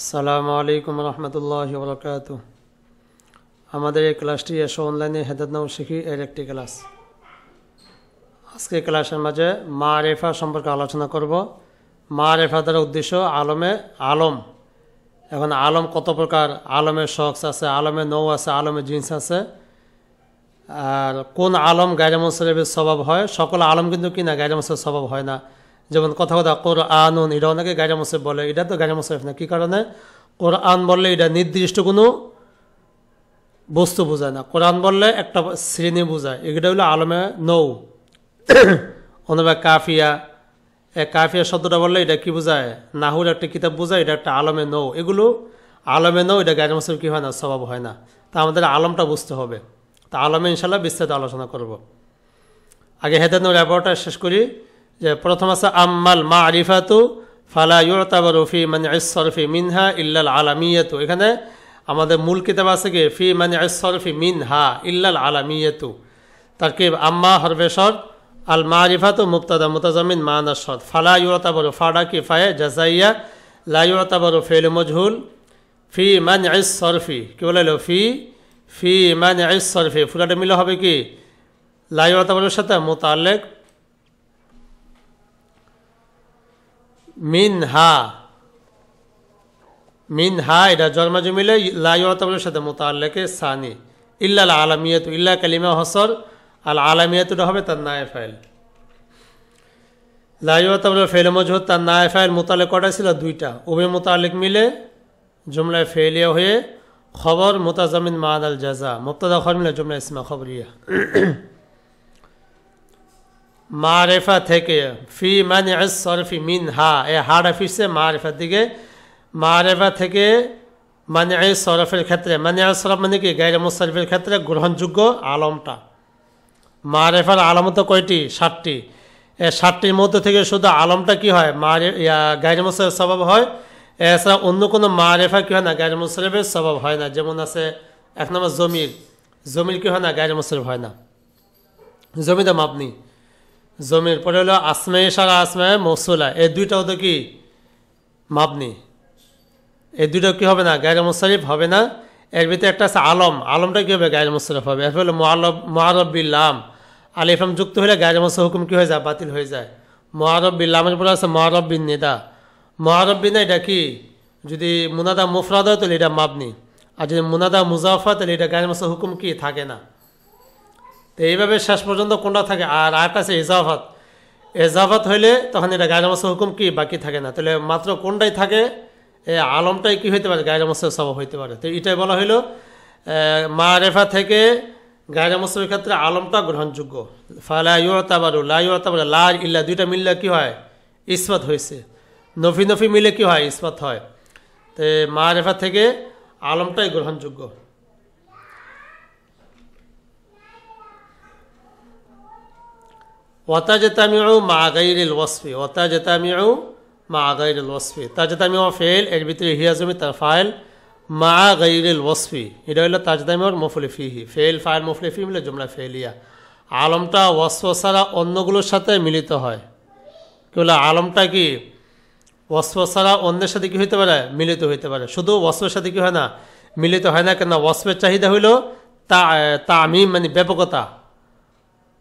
আসসালামু আলাইকুম রহমতুল্লাহি ওয়া বারাকাতুহু। আমাদের এই ক্লাসটি এসো অনলাইনে হেদায়েত নাও শিখি এর একটি ক্লাস। আজকে ক্লাসের মাঝে মারিফা সম্পর্কে আলোচনা করব। মারিফা দ্বারা উদ্দেশ্য আলম। এখন আলম কত প্রকার? আলমের শখস আছে, আলমে নৌ আছে, আলমে জিন্স আছে। আর কোন আলম গায়রে মুনসারিফের স্বভাব হয়? সকল আলম কিন্তু কিনা গায়রে মুনসারিফের স্বভাব হয় না। যেমন কথা কোরআনুন, এটা অনেকে গায়রে মুনসারিফ বলে, এটা তো গায়রে মুনসারিফ না। কী কারণে? কোরআন বললে এটা নির্দিষ্ট কোনো বস্তু বোঝায় না। কোরআন বললে একটা শ্রেণী বোঝায়। এটা হলো আলমে নৌ। অথবা কাফিয়া, কাফিয়া শব্দটা বললে এটা কি বোঝায়? নাহুর একটা কিতাব বোঝায়, এটা একটা আলমে নৌ। এগুলো আলমে নৌ, এটা গায়রে মুনসারিফ কী হয় না? স্বভাব হয় না। তা আমাদের আলমটা বুঝতে হবে। তা আলমে ইনশাল্লাহ বিস্তারিত আলোচনা করব। আগে হেদায়েত নূর ব্যাপারটা শেষ করি। যে প্রথম আছে আম্মাল মারিফাতু ফালা ইউতাবারু ফি মানইস সরফি মিনহা ইল্লাল আলামিয়াতু। এখানে আমাদের মূল কিতাব আছে কি ফি মানইস সরফি মিনহা ইল্লাল আলামিয়াতু। তারকিব আম্মা হরফে শর্ত, আল মারিফাতু মুবতাদা মুতাজাম্মিন মানা শর্ত। ফালা ইউতাবারু ফাডা কি ফায়ে জাযাইয়া, লা ইউতাবারু ফিল মজহুল ফি মানইস সরফি। কি বলে ফি মানইস সরফি পুরাটা মিলে হবে কি লা ইউতাবারুর সাথে মুতাআল্লিক মিনহা এটা জন্মাজু মিলে লা ইউতাবারুর সাথে মুতাআল্লিকে সানি। ইল্লাল আলামিয়াতু, ইল্লা কালিমা হসর, আল আলামিয়াতুটা হবে তার নায়ে ফাইল। লা ইউতাবারু ফেল মজহুদ তার নায়ে ফাইল মুতাআল্লিক কটা ছিল? দুইটা। উভয় মুতাআল্লিক মিলে জুমলায় ফেলিয়া হয়ে খবর মুতাজামিন মান আল জাযা, মুবতাদা খবর মিলে জুমলা ইসমা খবরিয়া। মারিফা থেকে ফি মানইস সরফি মিনহা, এ হাড়া ফিরছে মারিফার দিকে। মারিফা থেকে মানইস সরফের ক্ষেত্রে, মানইস সরফ মানে কি গায়রে মুনসারিফের ক্ষেত্রে গ্রহণযোগ্য আলমটা। মারিফার আলামত কয়টি? 7টি। এই 7টির মধ্যে থেকে শুধু আলমটা কি হয়? গায়রে মুনসারিফের স্বভাব হয়। এছাড়া অন্য কোনো মারিফা কি হয় না? গায়রে মুনসারিফের স্বভাব হয় না। যেমন আছে 1 নম্বর জমির কি হয় না? গায়রে মুনসারিফ হয় না। জমিটা মাবনি। জমির পরে হলো আসমায়ে ইশারা, আসমায়ে মৌসুলা, এই দুইটাও তো কি মাবনি। এই দুইটাও কি হবে না? গায়রে মুনসারিফ হবে না। এর ভিতরে একটা আছে আলমটা কি হবে? গায়রে মুনসারিফ হবে। এর হলো মুআররাব বিল লাম, আলিফ লাম যুক্ত হলে গায়রে মুনসারিফ হুকুম কি হয়ে যায়? বাতিল হয়ে যায়। মুআররাব বিল লামের পরে আছে মুআররাব বিন নিদা। মুআররাব বিন নিদা এটা কি? যদি মুনাদা মুফরাদ হয় তাহলে এটা মাবনি, আর যদি মুনাদা মুজাফ হয় তাহলে এটা গায়রে মুনসারিফ হুকুম কি থাকে না। তো এইভাবে শেষ পর্যন্ত কোনটা থাকে? আর আরেকটা আছে এজাফাত হইলে তখন এটা গায়রে মুনসারিফ হুকুম কি বাকি থাকে না। তাহলে মাত্র কোনটাই থাকে? এই আলমটাই কি হইতে পারে? গায়রে মুনসারিফ স্বভাব হইতে পারে। তো এটাই বলা হইল মারিফা থেকে গায়রে মুনসারিফের ক্ষেত্রে আলমটা গ্রহণযোগ্য। ফালা ইউতাবারু, লা ইউতাবারু, লা ইল্লা দুইটা মিললে কি হয়? ইসবাত হয়েছে। নফি মিলে কি হয়? ইসবাত হয়। তো মারিফা থেকে আলমটাই গ্রহণযোগ্য। ওয়াতাজতামিউ মা গায়রিল ওয়াসফি, ওয়াতাজতামিউ মা গায়রিল ওয়াসফি। তাজতামিউ ফেল, এর ভিতরে হিয়া জমি তার ফাইল, মা গায়রিল ওয়াসফি এটা হলো তাজতামিউর মফউল ফিহি। ফেল ফাইল মফউল ফিহি মিলে জুমলা ফেলিয়া। আলমটা ওয়াসফ ছাড়া অন্যগুলোর সাথে মিলিত হয়। কি বলে? আলমটা কি ওয়াসফ ছাড়া অন্যের সাথে কি হইতে পারে? মিলিত হইতে পারে। শুধু ওয়াসফের সাথে কি হয় না? মিলিত হয় না। কেন? ওয়াসফের চাহিদা হইল তামিম মানে ব্যাপকতা,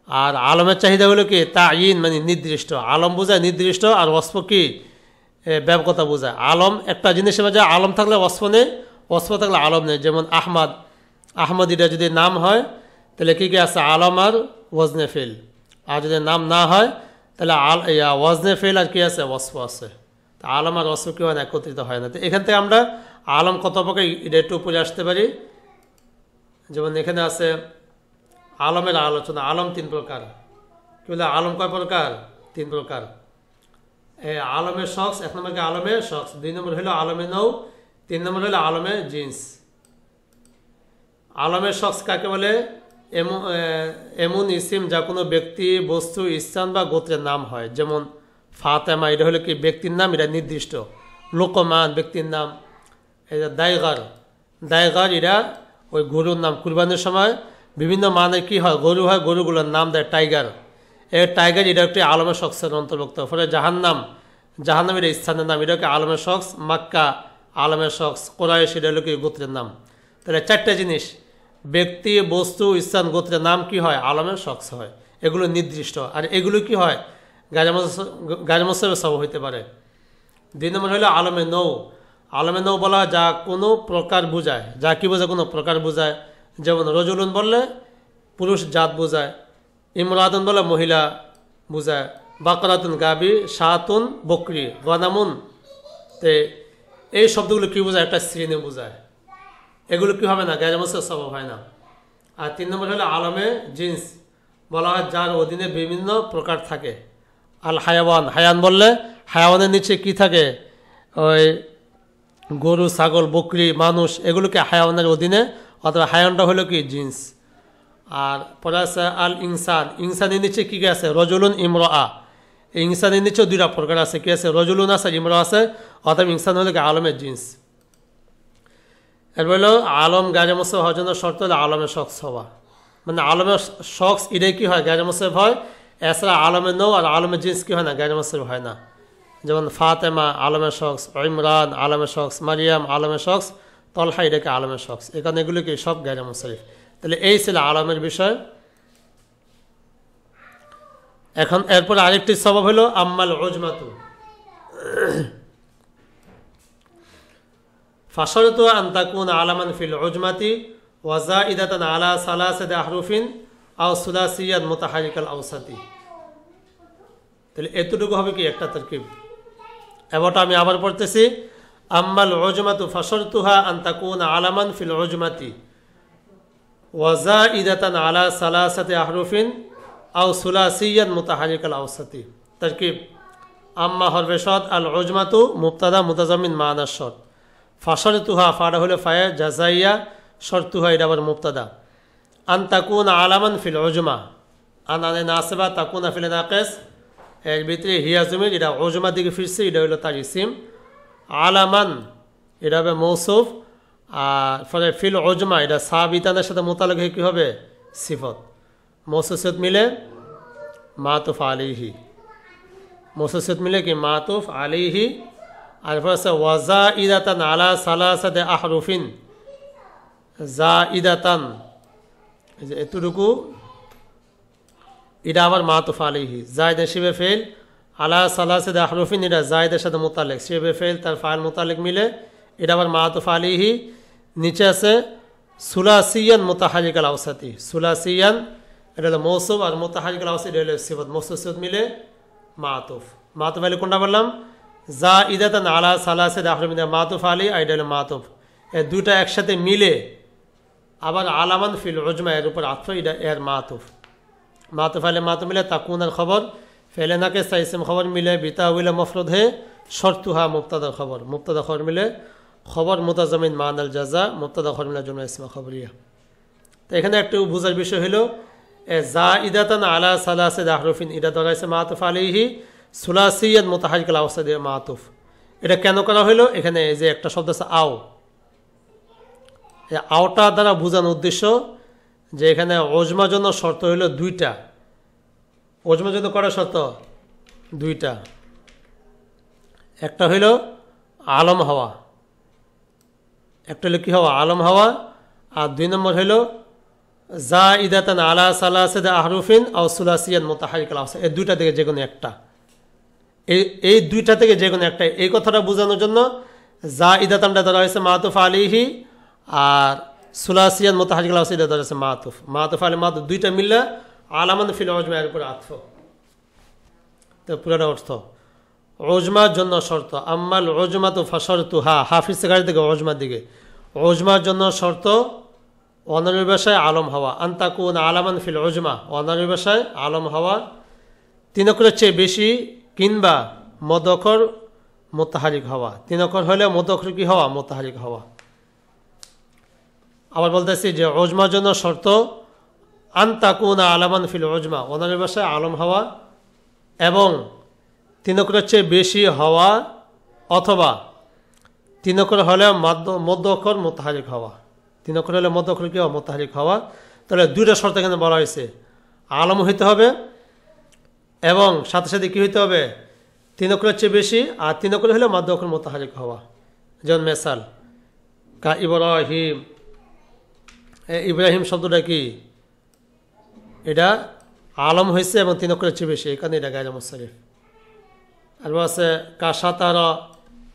আর আলমের চাহিদা হলো কি তাইন মানে নির্দিষ্ট। আলম বোঝায় নির্দিষ্ট, আর ওয়াসফ কি ব্যাপকতা বোঝায়। আলম একটা জিনিসের মাঝে আলম থাকলে ওয়াসফ নেই, ওয়াসফ থাকলে আলম নেই। যেমন আহমদ এটা যদি নাম হয় তাহলে কি কি আছে? আলম আর ওয়াজনে ফেল। আর যদি নাম না হয় তাহলে ওয়াজনে ফেল আর কি আছে? ওয়াসফ আছে। তা আলম আর ওয়াসফ কি হয় না? একত্রিত হয় না। তো এখান থেকে আমরা আলম কত প্রকার এটা একটু উপরে আসতে পারি। যেমন এখানে আছে আলমের আলোচনা। আলম 3 প্রকার। কি বলে? আলম কয় প্রকার? 3 প্রকার। আলমের শখস, 1 নম্বর কি আলমের শখস, 2 নম্বর হলো আলমে নৌ, 3 নম্বর হলো আলমে জিন্স। আলমের শখস কাকে বলে? এমন ইসিম যা কোনো ব্যক্তি, বস্তু, স্থান বা গোত্রের নাম হয়। যেমন ফাতেমা এটা হলো কি ব্যক্তির নাম, এটা নির্দিষ্ট। লোকমান ব্যক্তির নাম। এটা দায়গার এটা ওই গরুর নাম। কুরবানির সময় বিভিন্ন মানে কি হয়? গরু হয়, গরুগুলোর নাম দেয় টাইগার। এই টাইগার এটা একটি আলমের শখসের অন্তর্ভুক্ত। ফলে জাহান্নাম এটা স্থানের নাম, এটাকে আলমের শখস। মাক্কা আলমের শখস, কোরাইশ এটা হলো কি গোত্রের নাম। তাহলে চারটা জিনিস, ব্যক্তি, বস্তু, স্থান, গোত্রের নাম কি হয়? আলমের শখস হয়। এগুলো নির্দিষ্ট। আর এগুলো কি হয়? গায়ের মোসাফের সব হইতে পারে। 2 নম্বর হলো আলমে নৌ। আলমে নৌ বলা হয় যা কোনো প্রকার বোঝায়। যা কি বোঝায়? কোনো প্রকার বোঝায়। যেমন রজুলুন বললে পুরুষ জাত বোঝায়, ইমরাতুন বলে মহিলা বোঝায়, বাকরাতুন গাবি, শাতুন বকরি, গনামুন, তে এই শব্দগুলো কী বোঝায়? একটা শ্রেণী বোঝায়। এগুলো কি হবে না? গায়ের মোসাফের স্বভাব হয় না। আর 3 নম্বর হলো আলমে জিন্স বলা হয় যার অধীনে বিভিন্ন প্রকার থাকে। আল হায়াওয়ান, হায়ান বললে হায়াওয়ানের নিচে কি থাকে? ওই গরু, ছাগল, বকরি, মানুষ, এগুলোকে হায়াওয়ানের অধীনে, অথবা হায়ানটা হলো কি জিন্স। আর পরে আছে আল ইনসান, ইনসানের নিচে কী আছে? রজুলুন, ইমরা। এই ইনসানের নিচেও 2টা প্রকার আছে। কি আছে? রজুলুন আছে, ইমরা আছে, অথবা ইনসান হলো কি আলমের জিন্স। এরপর হলো আলম গায়ের মোসাফের হওয়ার জন্য শর্ত হলো আলমের শখস হওয়া। মানে আলমের শখস এটাই কি হয়? গায়ের মোসাফের হয়। এছাড়া আলমের নৌ আর আলমের জিন্স কি হয় না? গায়ের মোসাফের হয় না। যেমন ফাতেমা আলমের শখস, ইমরান আলমের শখস, মারিয়াম আলমের শখস, তলহা এটাকে আলমের শখস। এখানে এগুলো কি সব গায়ের মোসাফের। তাহলে এই ছিল আলমের বিষয়। এখন এরপর আরেকটি স্বভাব হলো আম্মাল উজমাতু। ফাশারতু আন তাকুনা আলামান ফিল উজমাতি ওয়া যাইদাতান আলা সালাসাতি আহরুফিন আও সুলাসিয়াত মুতাহারিকাল আওসাতি। তাহলে এতটুকু হবে কি? একটা তারকিব। এবারটা আমি আবার পড়তেছি। আম্মাল উজমাতু ফাশারতুহা আন তাকুনা আলামান ফিল উজমাতি ওয়া যাইদাতান আলা সালাসাতি আহরুফিন আও সুলাসিয়াত মুতাহারিকাল আওসাতি। তারকিব: আম্মা হরফে শদ, আল উজমাতু মুবতাদা মুতাজাম্মিন মা'না শর্ত, ফাশারতুহা ফাড়া হলো ফায়ে জাযাইয়া, শর্তুহা এটা আবার মুবতাদা। আন তাকুনা আলামান ফিল উজমা, আন আনে নাসিবা, তাকুনা ফিল নাকিস, এর ভিতরে হিয়া জমির, এটা উজমা দিকে ফিরছে, এটা হলো তার ইসিম। আলামান এটা হবে মৌসুফ, আর ফলে ফিল উজমা এটা সাবিতানের সাথে মোতালেক হয়ে কী হবে? সিফত। মৌসুফ মিলে মাতুফ আলাইহি, মৌসুফ মিলে কি? মাতুফ আলাইহি। আর আছে ওয়াজা ইদাতান আলা সালাসাতে আহরুফিন, জা ইদাতান, এতটুকু এটা আবার মাতুফ আলাইহি। জায়দা শিবে ফেল, আলা সালাসাতে আহরুফিন এটা জায়দের সাথে মোতালেক, শিবে ফেল তার ফাইল মোতালেক মিলে, এটা আবার মাতুফ আলাইহি। নিচে আছে সুলাসিয়ান মুতাহারিকাল আওসাতি, সুলাসিয়ান এটা হলো মৌসুফ, আর মুতাহারিকাল আওসাতি এটা হলো সিফত। মৌসুফ মিলে মাতুফ। মাতুফ আলী কোনটা বললাম? জা ইদাতান আলা সালাসাতে আহরুফিন মাতুফ আলী, আর এটা হলো মাতুফ। এর দুইটা একসাথে মিলে আবার আলামান ফিল উজমা এর উপর আতফ, এটা এর মাতুফ। মাতুফ আলী মাতুফ মিলে তাকুনার খবর, ফেলে নাকে সাইসিম খবর মিলে বিতাউইল মফরুদ হে, শর্তুহা মুবতাদা খবর, মুবতাদা খবর মিলে খবর মুতাজামিন মানাল জাজা, মুবতাদা খবর মিলে জুমলা ইসমা খবরিয়া। তো এখানে একটু বুঝার বিষয় হলো জা ইদাতান আলা সালাসাতি আহরুফিন এটা ধরা হয়েছে মাতুফ আলাইহি, সুলাসিয়াত মুতাহারিকাল আওসাতি মাতুফ। এটা কেন করা হলো? এখানে যে একটা শব্দ আছে আও, আওটা দ্বারা বোঝানোর উদ্দেশ্য যে এখানে ওজমার জন্য শর্ত হইল 2টা। ওজমার জন্য করা শর্ত 2টা। একটা হইল আলম হওয়া, একটা হলো কি হওয়া? আলম হওয়া। আর 2 নম্বর হইল জা ইদাতান আলা সালাসাতি আহরুফিন আও সুলাসিয়াত মুতাহারিকাল আওসাতি। এই 2টা থেকে যে কোনো একটা, এই 2টা থেকে যে কোনো একটা, এই কথাটা বোঝানোর জন্য জা ইদাতানটা ধরা হয়েছে মাতুফ আলাইহি, আর সুলাসিয়াত মুতাহারিকাল আওসাতি ধরা হয়েছে মাতুফ। মাতুফ আলী মাতুফ 2টা মিললে আলামান ফিল উজমা এর উপর আতফ। তো পুরোটা অর্থ উজমার জন্য শর্ত। আম্মাল উজমাতু ফাশারতুহা, হাফিজ সেখানে থেকে উজমার দিকে, উজমার জন্য শর্ত অনারবি ভাষায় আলম হওয়া। আন তাকুনা আলামান ফিল উজমা, অনারবি ভাষায় আলম হওয়া 3 অক্ষরের চেয়ে বেশি, কিংবা মদঅক্ষর মুতাহারিক হওয়া। 3 অক্ষর হলে মদঅক্ষর কি হওয়া? মুতাহারিক হওয়া। আবার বলতেছি যে উজমার জন্য শর্ত আন তাকুনা আলামান ফিল উজমা, অনারবি ভাষায় আলম হওয়া, এবং 3 অক্ষরের চেয়ে বেশি হওয়া, অথবা 3 অক্ষর হলে মধ্য অক্ষর মুতাহারিক হওয়া। 3 অক্ষর হলে মধ্য অক্ষর কি হওয়া? মুতাহারিক হওয়া। তাহলে 2টা শর্ত এখানে বলা হয়েছে, আলম হইতে হবে এবং সাথে সাথে কী হইতে হবে? 3 অক্ষরের চেয়ে বেশি, আর 3 অক্ষর হলে মধ্য অক্ষর মুতাহারিক হওয়া। যেমন মেসাল কা ইব্রাহিম, ইব্রাহিম শব্দটা কি, এটা আলম হয়েছে এবং 3 অক্ষরের চেয়ে বেশি, এখানে এটা গায়রে মুনসারিফ। আর আছে কা সাতারা,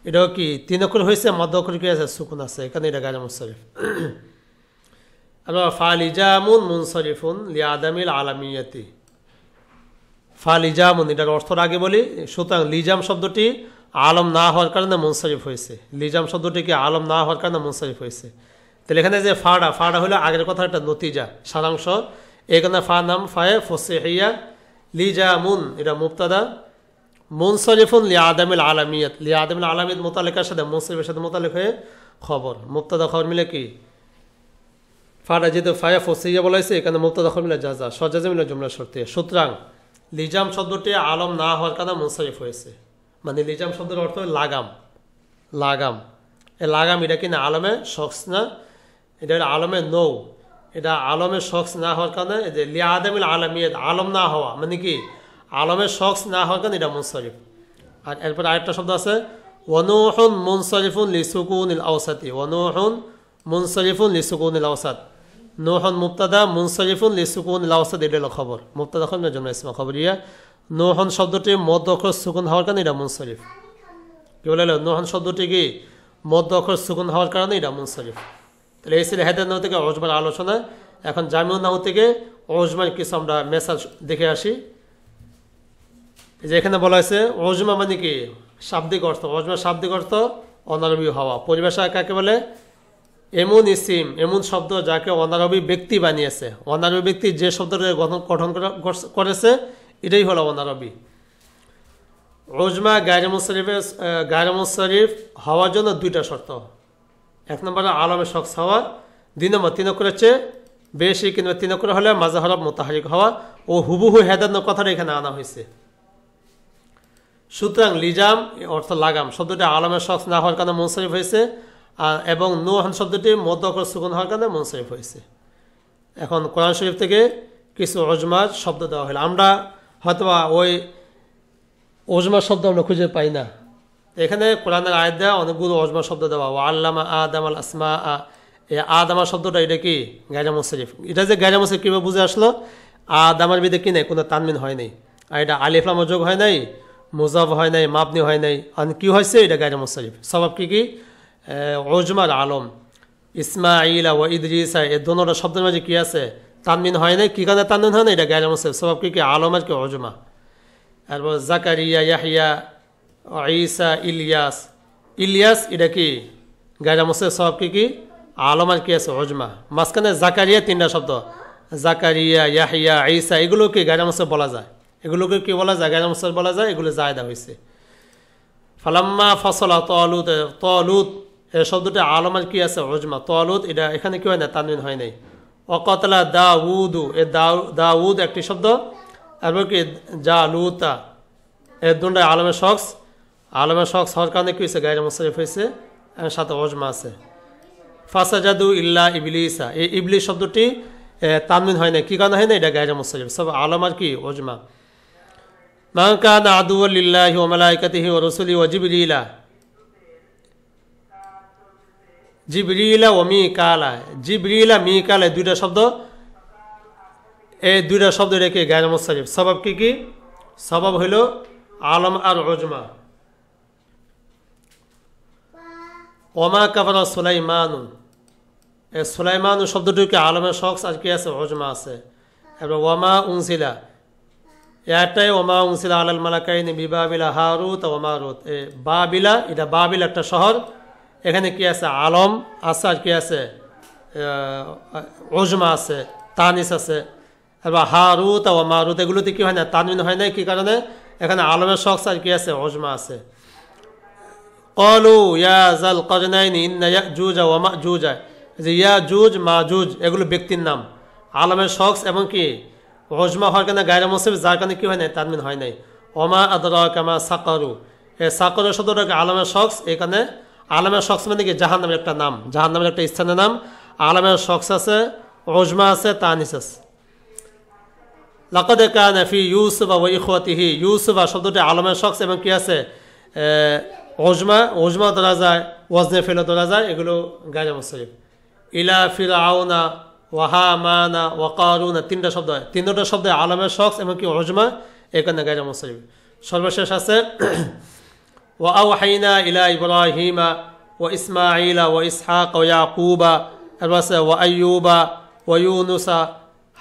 এটাও কি 3 অক্ষর হয়েছে, মধ্য অক্ষর কি আছে, সুকুন আছে, এখানে এটা গায়রে মুনসারিফ। আর ফালিজামুন মুনসারিফুন লিআদামিল আলামিয়াতি, ফালিজামুন এটার অর্থর আগে বলি। সুতরাং লিজাম শব্দটি আলম না হওয়ার কারণে মুনসারিফ হয়েছে, লিজাম শব্দটি কি আলম না হওয়ার কারণে মুনসারিফ হয়েছে। তাহলে এখানে যে ফাড়া, ফাড়া হলো আগের কথা একটা নতিজা, সারাংশ। এখানে ফা নাম ফায়ে ফসিহিয়া, লিজামুন এটা মুবতাদা, মুনসারিফুন লিআদামিল আলামিয়াত, লিআদামিল আলামিয়াত মুতাল্লিকার সাথে মুনসারিফের সাথে মুতাল্লিক হয়ে খবর, মুবতাদা খবর মিলে কি ফাড়া, যেহেতু ফায়া ফসিহিয়া বলা হয়েছে এখানে মুবতাদা খবর মিলে জাযা, সজাজে মিলে জুমলা শর্তিয়া। সুতরাং লিজাম শব্দটি আলম না হওয়ার কারণে মুনসারিফ হয়েছে, মানে লিজাম শব্দের অর্থ লাগাম, লাগাম। এই লাগাম এটা কিনা আলমে শখস না, এটা আলমে নৌ, এটা আলমের শখস না হওয়ার কারণে যে লিআদামিল আলামিয়াত, আলম না হওয়া মানে কি আলমের শখস না হওয়ার কারণে এটা মুনসারিফ। আর এরপর আরেকটা শব্দ আছে ওয়ানুহুন মুনসারিফুন লিসুকুনিল আওসাতি, ওয়ানুহুন মুনসারিফুন লিসুকুনিল আওসাত, নুহুন মুবতাদা মুনসারিফুন লিসুকুনিল আওসাত এটা হলো খবর, মুবতাদা খবর জন্য ইসমা খবরিয়া। নুহুন শব্দটি মধ্য অক্ষর সুকুন হওয়ার কারণে এটা মুনসারিফ। কি বলে নুহুন শব্দটি কি মধ্য অক্ষর সুকুন হওয়ার কারণে এটা মুনসারিফ। তাহলে এই ছিল হেদায়েত নাহু থেকে ওজমার আলোচনা। এখন জামিউন নাহু থেকে ওজমার কিছু আমরা মেসাল দেখে আসি। যে এখানে বলা হয়েছে ওজমা মানে কি শাব্দিক অর্থ, ওজমার শাব্দিক অর্থ অনারবি হওয়া। পরিভাষা কাকে বলে, এমন ইসিম, এমন শব্দ যাকে অনারবি ব্যক্তি বানিয়েছে, অনারবি ব্যক্তি যে শব্দটাকে গঠন করেছে এটাই হলো অনারবি। ওজমা গায়রে মুনসারিফ হওয়ার জন্য 2টা শর্ত। 1 নম্বরে আলমে শখস হওয়া, 2 নম্বর 3 অক্ষরের চেয়ে বেশি কিংবা 3 অক্ষর হলে মাজা হরফ মুতাহারিক হওয়া। ও হুবহু হেদায়েত কথাটা এখানে আনা হয়েছে। সুতরাং লিজাম অর্থ লাগাম শব্দটি আলমের শখস না হওয়ার কারণে মুনসারিফ হয়েছে, এবং নুহান শব্দটি মধ্য অক্ষর সুকুন হওয়ার কারণে মুনসারিফ হয়েছে। এখন কোরআন শরীফ থেকে কিছু ওজমার শব্দ দেওয়া হলো, আমরা হয়তোবা ওই ওজমার শব্দ আমরা খুঁজে পাই না। এখানে কোরআনের আয়াত দেওয়া অনেকগুলো ওজমার শব্দ দেওয়া, ও আল্লামা আদাম আল আসমা, এই আদামা শব্দটা এটা কি গায়রে মুনসারিফ। এটা যে গায়রে মুনসারিফ কীভাবে বুঝে আসলো, আদামার বিদে কি নেই, কোনো তানমিন হয় নাই, আর এটা আলিফ লাম যোগ হয় নাই, মুজাফ হয় নাই, মাবনি হয় নাই, কি হয়েছে এটা গায়রে মুনসারিফ। সবাব কি ওজমার আলম ইসমাইলা ও ইদরিসা, এই দোনোটা শব্দের মাঝে কি আছে, তানমিন হয় নাই। কি কারণে তানমিন হয় না, এটা গায়রে মুনসারিফ। সবাব কি আলম আর কি ওজমা। তারপর জাকারিয়া, ইয়াহিয়া, ঈসা, ইলিয়াস, ইলিয়াস এটা কি গায়রে মুনসারিফ। সবাব কি আলম আর কি আছে ওজমা। মাঝখানে জাকারিয়া 3টা শব্দ, জাকারিয়া, ইয়াহিয়া, ঈসা, এগুলো কি গায়রে মুনসারিফ বলা যায়, এগুলোকে কি বলা যায়, গায়রে মুনসারিফ বলা যায়, এগুলো জায়দা হয়েছে। ফালাম্মা ফসলা তালুত, তালুত এই শব্দটি আলমার কি আছে ওজমা। তালুত এটা এখানে কি হয় না, তানবিন হয় নাই। ওয়াকাতলা দাউদু, এ দাউদ একটি শব্দ, এরপর কি জালুতা, এর দুটাই আলমের শখস, আলমের শখস হওয়ার কারণে কি হয়েছে, গায়রে মুনসারিফ হয়েছে, সাথে ওজমা আছে। ফাসাজাদু ইল্লা ইবলিসা, এই ইবলিস শব্দটি তানবিন হয় না, কি কারণে হয় না, এটা গায়রে মুনসারিফ। সব আলমার কি ওজমা। মান কানা আদুওয়াল লিল্লাহি ওয়া মালাইকাতিহি ওয়া রাসূলিহি ওয়া জিবরিলা, জিবরিলা ও মিকালা, জিবরিলা মিকালা 2টা শব্দ, এই 2টা শব্দ রেখে গায়রে মুনসারিফ। সবাব কি সবাব হইল আলম আর ওজমা। ওমা কাফারা সুলাইমানু, এই সুলাইমানু শব্দটিকে আলমের শখস আর কি আছে ওজমা আছে। এবার ওমা উনসিলা, একটাই ওমা উনসিলা আলাল মালাকাইনি বিবাবিলা হারুত ও মারুত। এ বাবিলা, এটা বাবিল একটা শহর, এখানে কি আছে আলম আছে আর কি আছে ওজমা আছে, তানিস আছে। এবার হারুত ও মারুত এগুলোতে কি হয় না, তানবিন হয় না, কি কারণে, এখানে আলমের শখস আর কি আছে ওজমা আছে। ক্বালু ইয়া যাল কারনাইনি ইন্না ইয়াজুজ ওয়া মাজুজ, যে ইয়াজুজ মাজুজ এগুলো ব্যক্তির নাম, আলমের শখস এবং কি ওজমা হওয়ার কারণে গায়রে মুনসারিফ, যার কারণে কি হয় নাই, তানবিন হয় নাই। ওমা আদরাকা মা সাকারু, এই সাকারের শব্দটাকে আলমের শখস, এখানে আলমের শখস মানে কি জাহান্নামের একটা নাম, জাহান্নামের একটা স্থানের নাম, আলমের শখস আছে, ওজমা আছে, তানিস আছে। লাকাদ কানা ফি ইউসুফ ওয়া ইখওয়াতিহি, ইউসুফ শব্দটি আলমের শখস এবং কি আছে ওজমা, ওজমা ধরা যায়। ওয়াজনে ফেলে তোলা যায়, এগুলো গায়রে মুনসারিফ। ইলা ফিরআউনা ওয়া হামানা ওয়া কারুনা, তিনটা শব্দ হয়, তিনটা শব্দ আলামের শখস এমনকি উজমা, এখানে গায়রে মুনসারিফ। সর্বশেষ আছে ওয়া আওহাইনা ইলা ইব্রাহিমা ওয়া ইসমাঈলা ওয়া ইসহাক ওয়া ইয়াকুবা, এরপর আছে ওয়া আইয়ুবা ওয়া ইউনুসা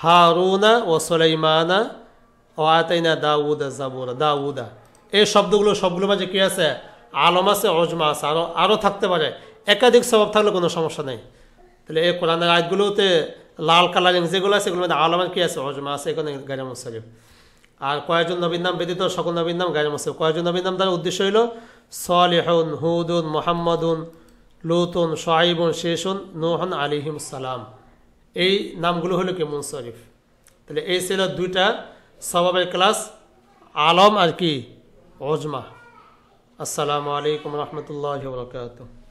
হারুনা ওয়া সুলাইমানা ওয়া আতাইনা দাউদা জাবুরা, দাউদা। এই শব্দগুলো সবগুলো মাঝে কি আছে? আলম আছে, উজমা আছে, আরও থাকতে পারে, একাধিক সবাব থাকলে কোনো সমস্যা নেই। তাহলে এই কোরআনের আয়াতগুলোতে লাল কালারিং যেগুলো আছে এগুলোর মধ্যে আলমের কি আছে? উজমা আছে, এখানে গায়রে মুনসারিফ। আর কয়েকজন নবীর নাম ব্যতীত সকল নবীর নাম গায়রে মুনসারিফ। কয়েকজন নবীর নাম দ্বারা উদ্দেশ্য হইল সালিহুন, হুদুন, মুহাম্মাদুন, লুতুন, শুআইবুন, শেষুন, নূহুন আলাইহিমুস সালাম, এই নামগুলো হলো কি? মুনসারিফ। তাহলে এই ছিল দুইটা সওয়াবের ক্লাস, আলম আর কি? উজমা। আসসালামু আলাইকুম রহমতুল্লাহি ওয়া বারাকাতুহু।